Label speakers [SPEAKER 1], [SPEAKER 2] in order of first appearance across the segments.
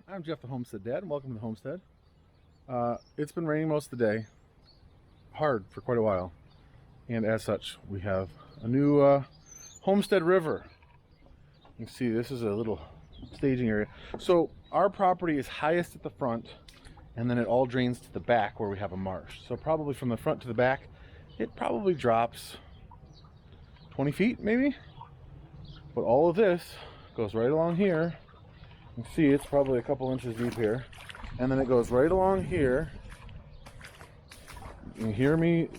[SPEAKER 1] I'm Jeff the Homestead Dad, and welcome to the Homestead. It's been raining most of the day, hard for quite a while, and as such we have a new Homestead River. You can see this is a little staging area. So our property is highest at the front, and then it all drains to the back where we have a marsh. So probably from the front to the back, it probably drops 20 feet maybe, but all of this goes right along here. You can see it's probably a couple inches deep here, and then it goes right along here. You can hear me,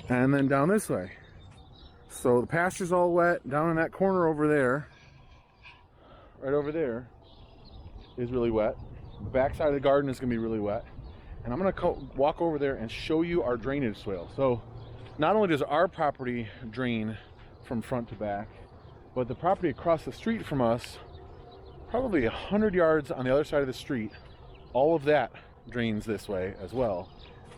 [SPEAKER 1] and then down this way. So the pasture's all wet. Down in that corner over there, right over there, is really wet. The back side of the garden is going to be really wet, and I'm going to walk over there and show you our drainage swale. So not only does our property drain from front to back, but the property across the street from us, probably 100 yards on the other side of the street, all of that drains this way as well.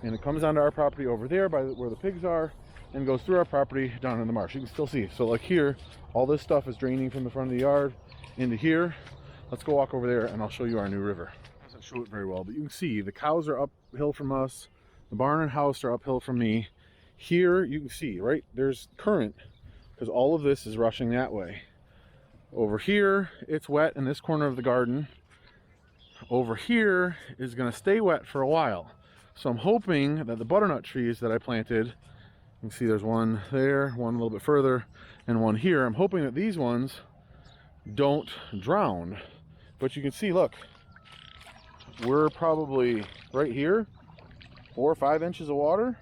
[SPEAKER 1] And it comes onto our property over there by where the pigs are and goes through our property down in the marsh. You can still see. So like here, all this stuff is draining from the front of the yard into here. Let's go walk over there and I'll show you our new river. It doesn't show it very well, but you can see the cows are uphill from us. The barn and house are uphill from me. Here you can see, right, there's current, because all of this is rushing that way. Over here, it's wet in this corner of the garden. Over here is going to stay wet for a while. So I'm hoping that the butternut trees that I planted, you can see there's one there, one a little bit further, and one here. I'm hoping that these ones don't drown. But you can see, look, we're probably right here, 4 or 5 inches of water.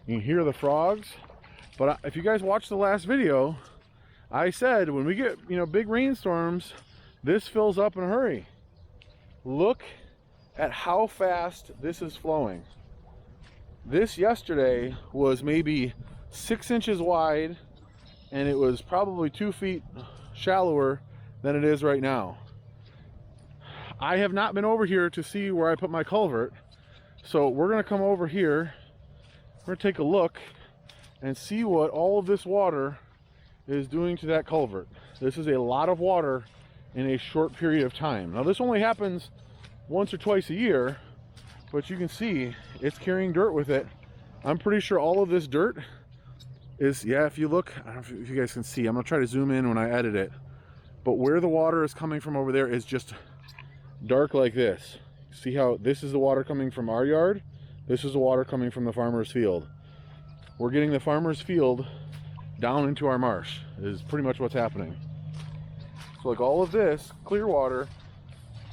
[SPEAKER 1] You can hear the frogs. But if you guys watched the last video, I said when we get, big rainstorms, this fills up in a hurry. Look at how fast this is flowing. This yesterday was maybe 6 inches wide, and it was probably 2 feet shallower than it is right now. I have not been over here to see where I put my culvert, so we're going to come over here. We're going to take a look and see what all of this water is doing to that culvert. This is a lot of water in a short period of time. Now this only happens once or twice a year, but you can see it's carrying dirt with it. I'm pretty sure all of this dirt is, if you look, I don't know if you guys can see, I'm gonna try to zoom in when I edit it, but where the water is coming from over there is just dark like this. See how this is the water coming from our yard? This is the water coming from the farmer's field. We're getting the farmer's field down into our marsh is pretty much what's happening. So like all of this clear water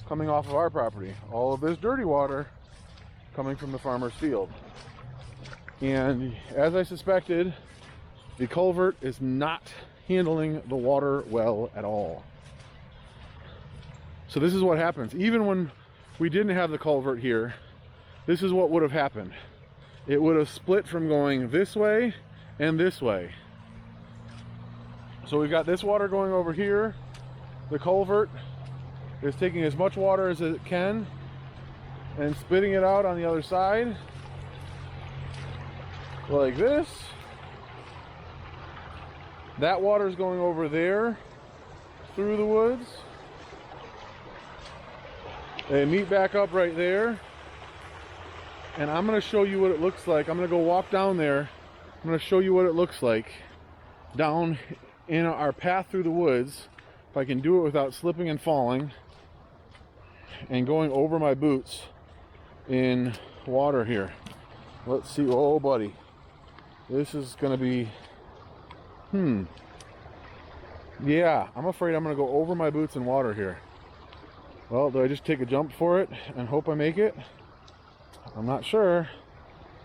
[SPEAKER 1] coming off of our property, all of this dirty water coming from the farmer's field. And as I suspected, the culvert is not handling the water well at all. So this is what happens. Even when we didn't have the culvert here, this is what would have happened. It would have split from going this way and this way. So we've got this water going over here. The culvert is taking as much water as it can and spitting it out on the other side like this. That water is going over there through the woods. They meet back up right there. And I'm going to show you what it looks like. I'm going to go walk down there. I'm going to show you what it looks like down in our path through the woods. If I can do it without slipping and falling and going over my boots in water here. Let's see. Oh, buddy. This is going to be... Yeah, I'm afraid I'm going to go over my boots in water here. Well, do I just take a jump for it and hope I make it? I'm not sure.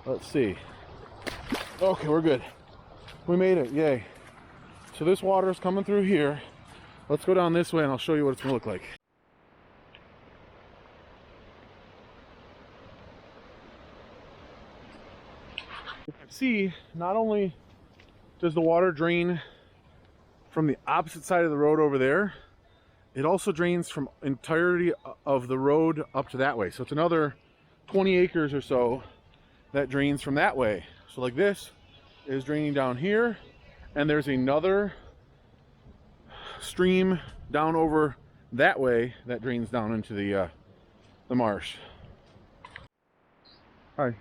[SPEAKER 1] Let's see. Okay, we're good. We made it, yay. So this water is coming through here. Let's go down this way and I'll show you what it's gonna look like. See, not only does the water drain from the opposite side of the road over there, it also drains from entirety of the road up to that way. So it's another 20 acres or so that drains from that way. So like this is draining down here, and there's another stream down over that way that drains down into the marsh. Hi.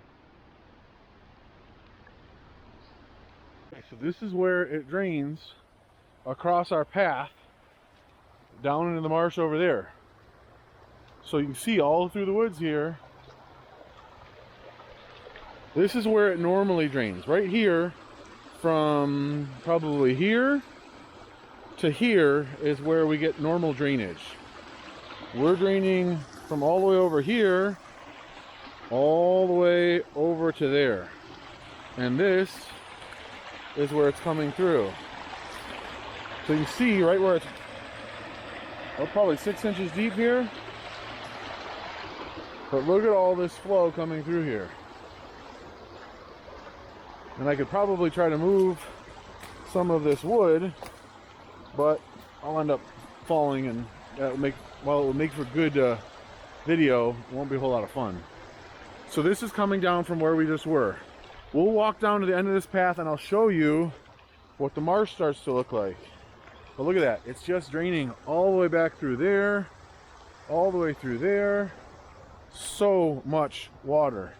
[SPEAKER 1] Okay, so this is where it drains across our path down into the marsh over there. So you can see all through the woods here. This is where it normally drains. Right here, from probably here to here is where we get normal drainage. We're draining from all the way over here all the way over to there. And this is where it's coming through. So you can see right where it's, oh, probably 6 inches deep here. But look at all this flow coming through here. And I could probably try to move some of this wood, but I'll end up falling, and that'll make, while it will make for good video, it won't be a whole lot of fun. So this is coming down from where we just were. We'll walk down to the end of this path and I'll show you what the marsh starts to look like. But look at that, it's just draining all the way back through there, all the way through there. So much water.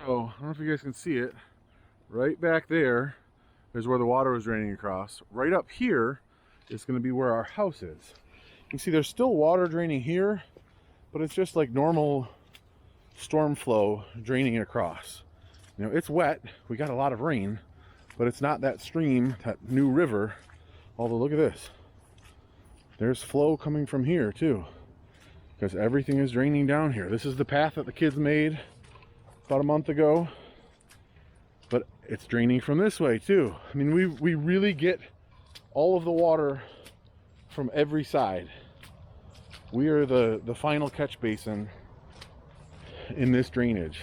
[SPEAKER 1] So, I don't know if you guys can see it. Right back there is where the water was draining across. Right up here is going to be where our house is. You can see there's still water draining here, but it's just like normal storm flow draining across. You know, it's wet. We got a lot of rain, but it's not that stream, that new river. Although look at this. There's flow coming from here too, because everything is draining down here. This is the path that the kids made about a month ago. But it's draining from this way too. I mean, we really get all of the water from every side. We are the final catch basin in this drainage.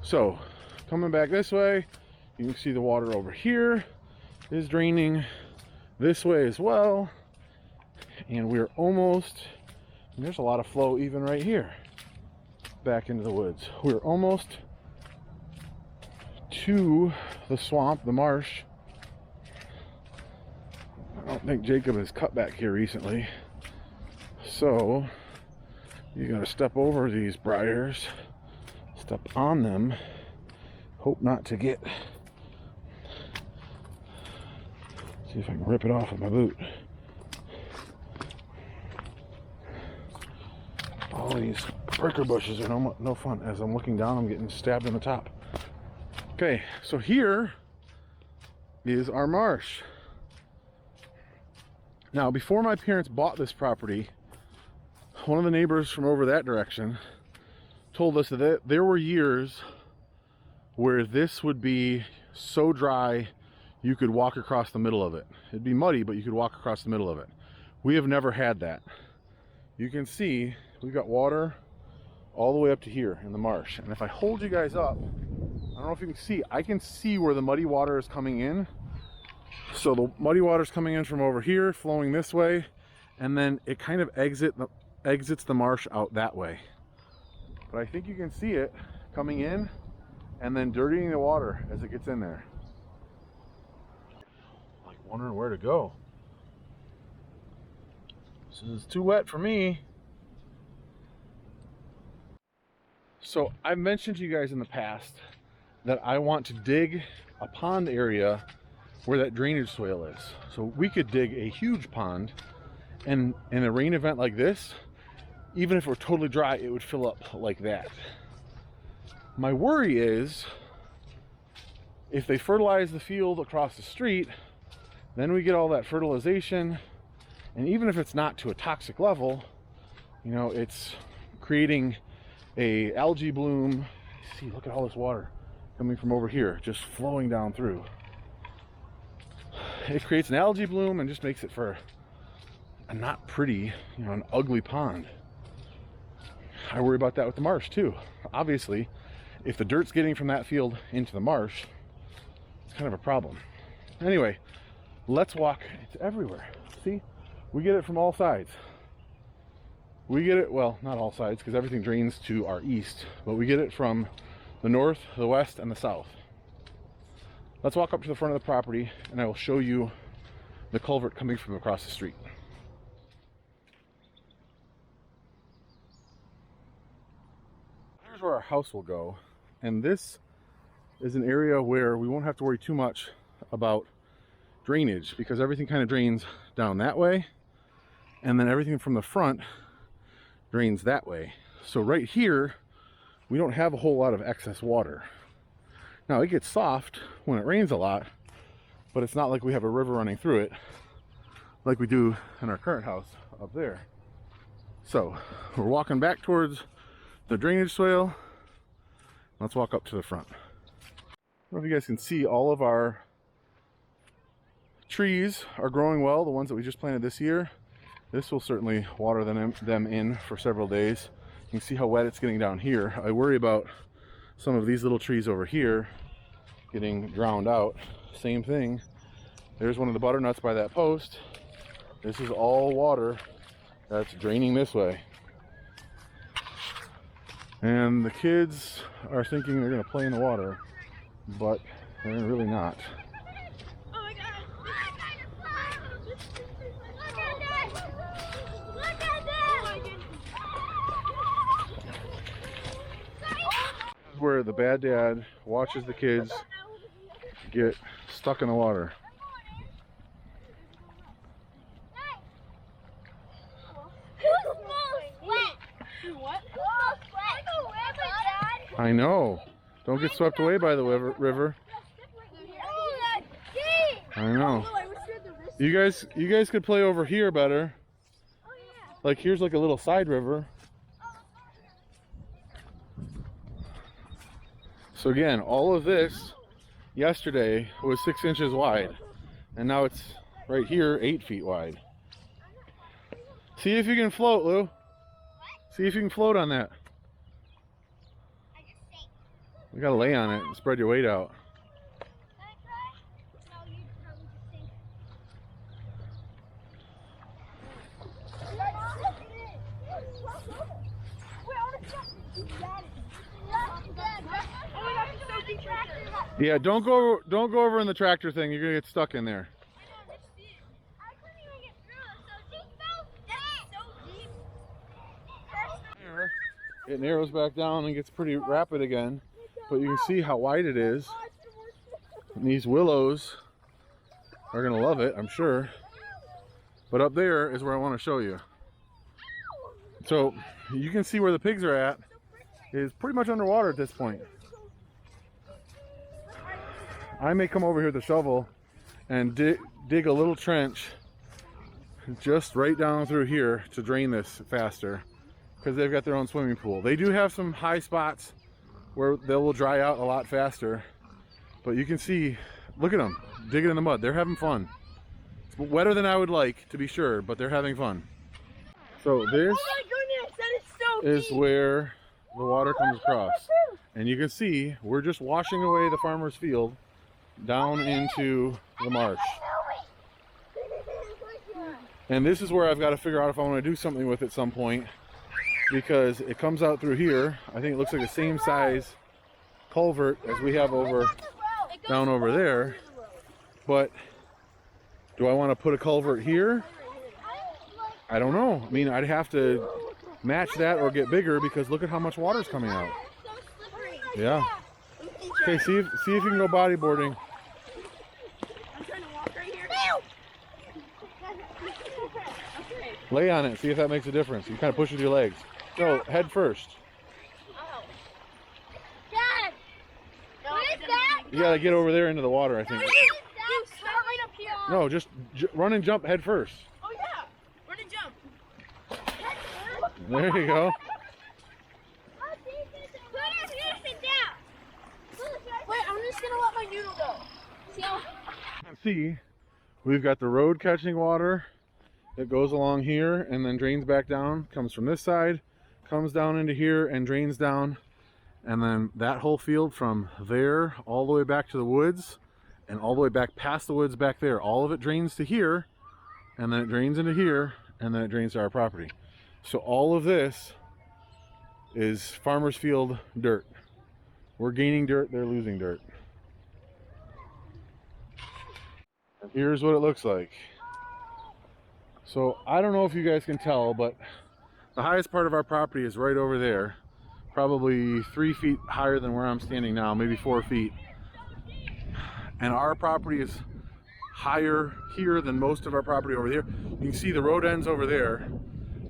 [SPEAKER 1] So, coming back this way, you can see the water over here is draining this way as well. And we're almost, and there's a lot of flow even right here, back into the woods. We're almost to the swamp, the marsh. I don't think Jacob has cut back here recently, so you gotta step over these briars, step on them, hope not to get, see if I can rip it off with my boot. All these pricker bushes are no fun. As I'm looking down, I'm getting stabbed in the top. Okay, so here is our marsh. Now, before my parents bought this property, one of the neighbors from over that direction told us that there were years where this would be so dry you could walk across the middle of it. It'd be muddy, but you could walk across the middle of it. We have never had that. You can see we've got water all the way up to here in the marsh. And if I hold you guys up, I don't know if you can see, I can see where the muddy water is coming in. So the muddy water is coming in from over here, flowing this way, and then it kind of exits the marsh out that way. But I think you can see it coming in and then dirtying the water as it gets in there. Like wondering where to go. This is too wet for me. So I've mentioned to you guys in the past that I want to dig a pond area where that drainage swale is. So we could dig a huge pond, and in a rain event like this, even if it were totally dry, it would fill up like that. My worry is if they fertilize the field across the street, then we get all that fertilization, and even if it's not to a toxic level, you know, it's creating a algae bloom. See, look at all this water coming from over here, just flowing down through. It creates an algae bloom and just makes it for a not pretty, you know, an ugly pond. I worry about that with the marsh too. Obviously, if the dirt's getting from that field into the marsh, it's kind of a problem. Anyway, let's walk. It's everywhere. See, we get it from all sides. We get it, well, not all sides, because everything drains to our east, but we get it from the north, the west, and the south. Let's walk up to the front of the property and I will show you the culvert coming from across the street. where our house will go. And this is an area where we won't have to worry too much about drainage, because everything kind of drains down that way, and then everything from the front drains that way. So right here, we don't have a whole lot of excess water. Now it gets soft when it rains a lot, but it's not like we have a river running through it like we do in our current house up there. So we're walking back towards the drainage swale. Let's walk up to the front. I don't know if you guys can see, all of our trees are growing well, the ones that we just planted this year. This will certainly water them in for several days. You can see how wet it's getting down here. I worry about some of these little trees over here getting drowned out. Same thing. There's one of the butternuts by that post. This is all water that's draining this way. And the kids are thinking they're going to play in the water, but they're really not.
[SPEAKER 2] Oh my God! Look at that! Look at that!
[SPEAKER 1] This is where the bad dad watches the kids get stuck in the water. I know. Don't get swept away by the river. I know. You guys could play over here better. Like here's like a little side river. So again, all of this yesterday was 6 inches wide, and now it's right here 8 feet wide. See if you can float, Lou. See if you can float on that. You gotta lay on it and spread your weight out. Yeah, don't go over in the tractor thing. You're gonna get stuck in there. It narrows back down and gets pretty rapid again. But you can see how wide it is. And these willows are gonna love it, I'm sure. But up there is where I want to show you. So you can see where the pigs are at is pretty much underwater at this point. I may come over here with a shovel and dig a little trench just right down through here to drain this faster, because they've got their own swimming pool. They do have some high spots where they will dry out a lot faster, but you can see, look at them digging in the mud. They're having fun. It's wetter than I would like, to be sure, but they're having fun. So this is where the water comes across, and you can see we're just washing away the farmer's field down into the marsh. And this is where I've got to figure out if I want to do something with it at some point, because it comes out through here. I think it looks like the same size culvert as we have down over there. But do I want to put a culvert here? I don't know. I mean, I'd have to match that or get bigger, because look at how much water's coming out. Yeah. Okay, see if you can go bodyboarding.
[SPEAKER 2] I'm trying to walk right here.
[SPEAKER 1] Lay on it, see if that makes a difference. You kind of push with your legs. No, head first.
[SPEAKER 2] Dad! What is that?
[SPEAKER 1] You gotta get over there into the water, I think.
[SPEAKER 2] What is that? Dude, start right up here.
[SPEAKER 1] No, just run and jump head first.
[SPEAKER 2] Oh yeah, run and jump.
[SPEAKER 1] There you go.
[SPEAKER 2] Wait, I'm just gonna let my noodle go. See how?
[SPEAKER 1] See, we've got the road catching water that goes along here and then drains back down, comes from this side, comes down into here and drains down, and then that whole field from there all the way back to the woods and all the way back past the woods back there, all of it drains to here, and then it drains into here, and then it drains to our property. So all of this is farmer's field dirt. We're gaining dirt, they're losing dirt. And here's what it looks like. So I don't know if you guys can tell, but the highest part of our property is right over there. probably 3 feet higher than where I'm standing now, maybe 4 feet. And our property is higher here than most of our property over here. You can see the road ends over there,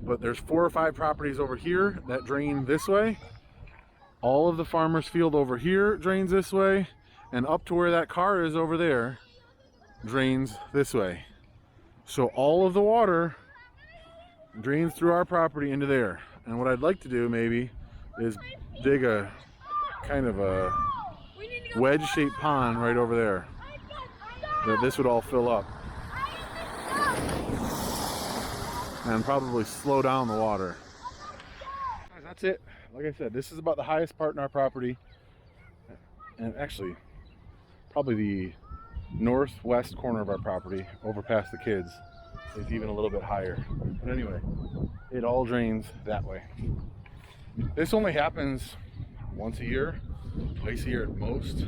[SPEAKER 1] but there's 4 or 5 properties over here that drain this way. All of the farmer's field over here drains this way, and up to where that car is over there drains this way. So all of the water drains through our property into there. And what I'd like to do maybe is dig a kind of a wedge-shaped pond right over there that this would all fill up, and probably slow down the water. That's it. Like I said, this is about the highest part in our property, and actually probably the northwest corner of our property over past the kids is even a little bit higher. But anyway, it all drains that way. This only happens once a year, twice a year at most,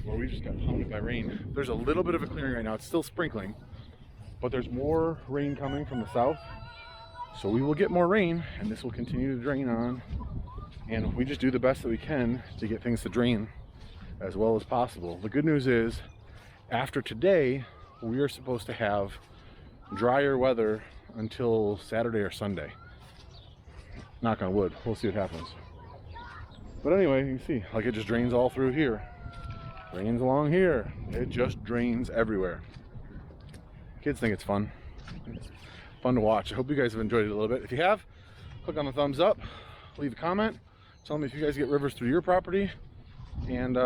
[SPEAKER 1] where we just got pounded by rain. There's a little bit of a clearing right now. It's still sprinkling, but there's more rain coming from the south. So we will get more rain, and this will continue to drain on. And we just do the best that we can to get things to drain as well as possible. The good news is, after today, we are supposed to have drier weather until Saturday or Sunday. Knock on wood. We'll see what happens. But anyway, you can see, like, it just drains all through here. Drains along here. It just drains everywhere. Kids think it's fun. It's fun to watch. I hope you guys have enjoyed it a little bit. If you have, click on the thumbs up, leave a comment, tell me if you guys get rivers through your property. And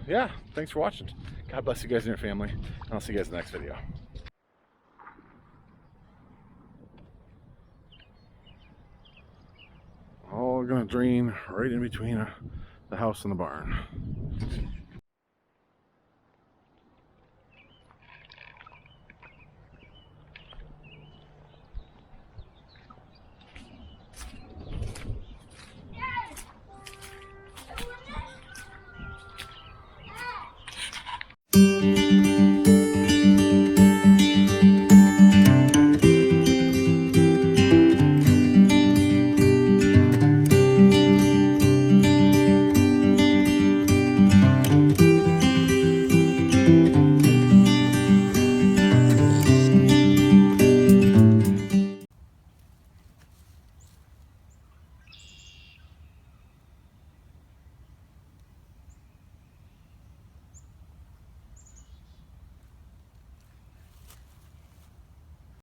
[SPEAKER 1] yeah, thanks for watching. God bless you guys and your family, and I'll see you guys in the next video. All gonna drain right in between the house and the barn.